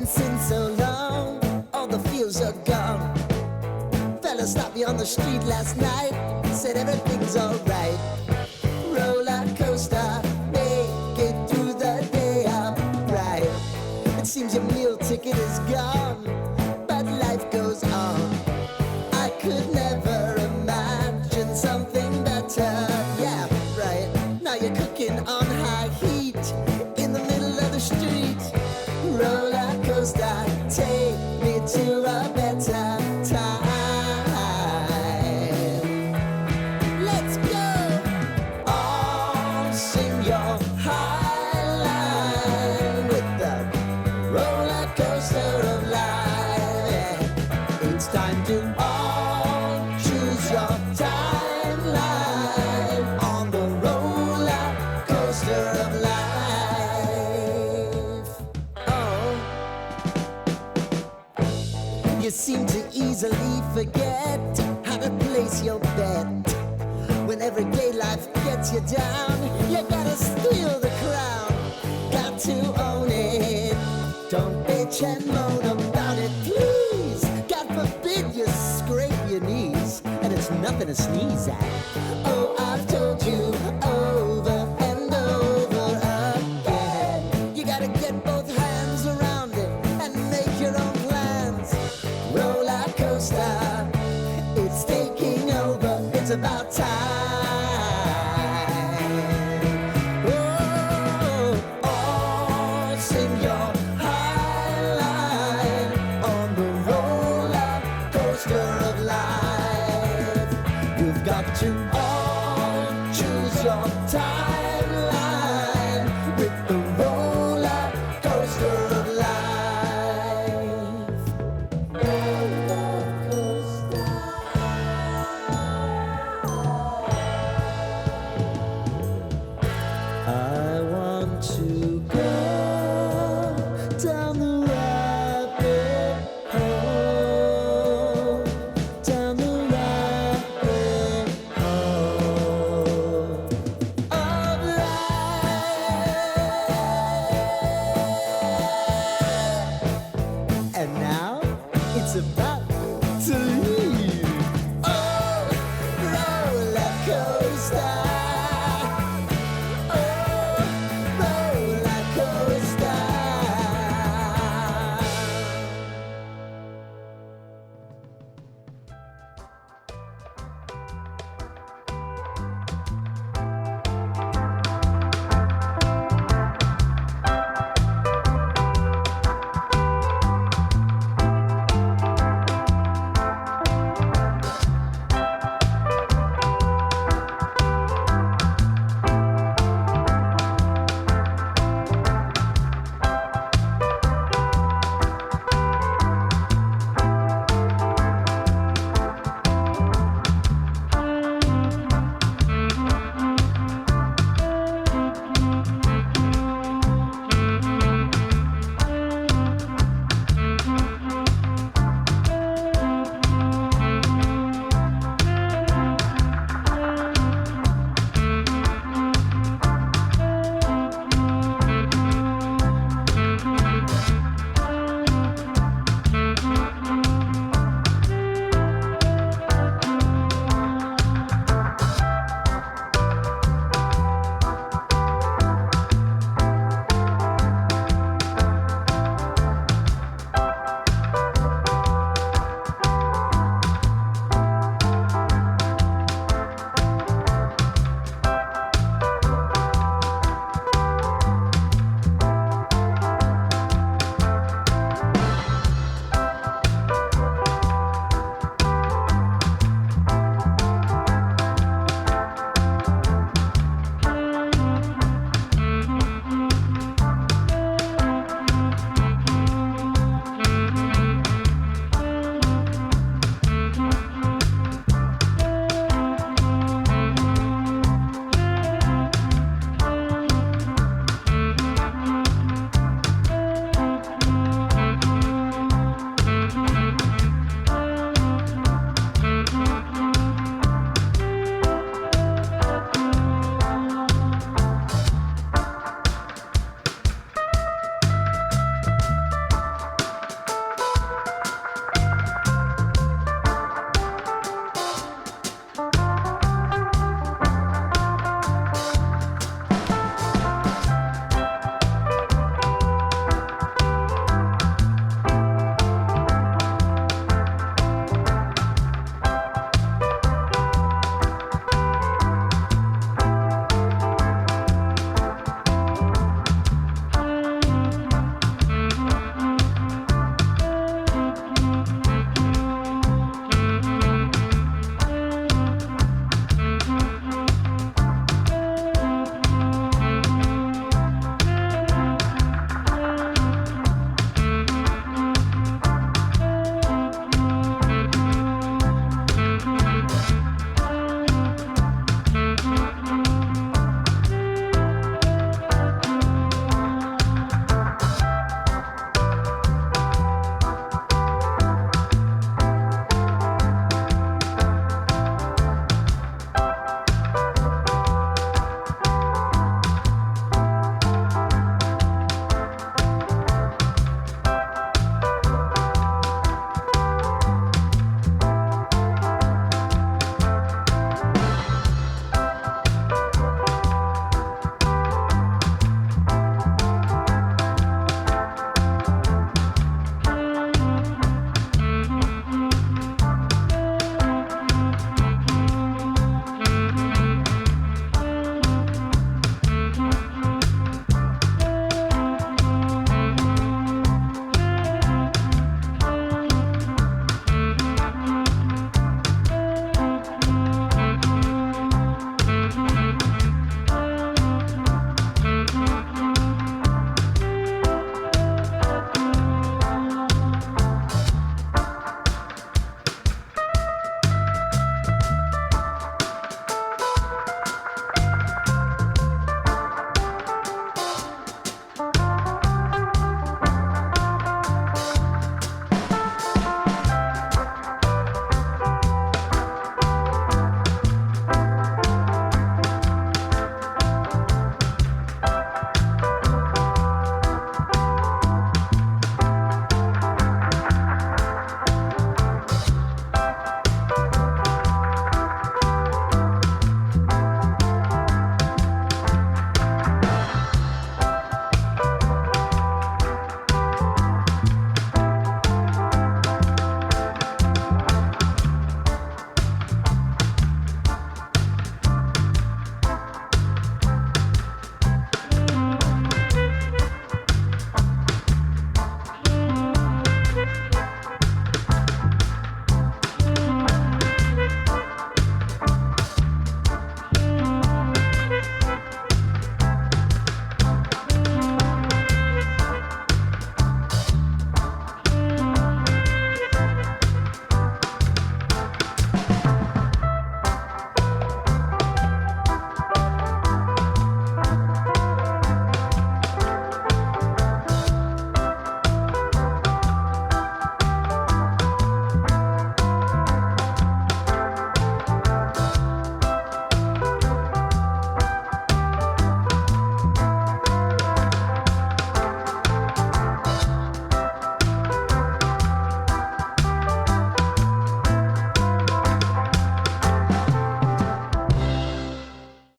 since so long, all the feels are gone. Fella stopped me on the street last night, said everything's alright. Roller coaster, make it through the day, alright. It seems your meal ticket is gone, but life goes on. I could never imagine something better. Yeah, right. Now you're cooking on high heat in the middle of the street. Roller coaster, take me to a better time. Let's go. All sing your high line with the roller coaster of life. It's time to all choose your timeline on the roller coaster of life. Oh, you seem to easily forget how to place your bet. When everyday life gets you down, you gotta steal the crown. Got to own it. Don't bitch and moan about it, please. God forbid you scrape your knees, and it's nothing to sneeze at. Oh, I've told you over and over again, you gotta get both hands around it and make your own plans. Roller coaster, it's taking over, it's about time. Oh, all sing your high line on the roller coaster of life. You've got to all choose your timeline with the roller coaster of life. Roller coaster. I want to go down the rabbit hole, down the rabbit hole of life. And now it's about to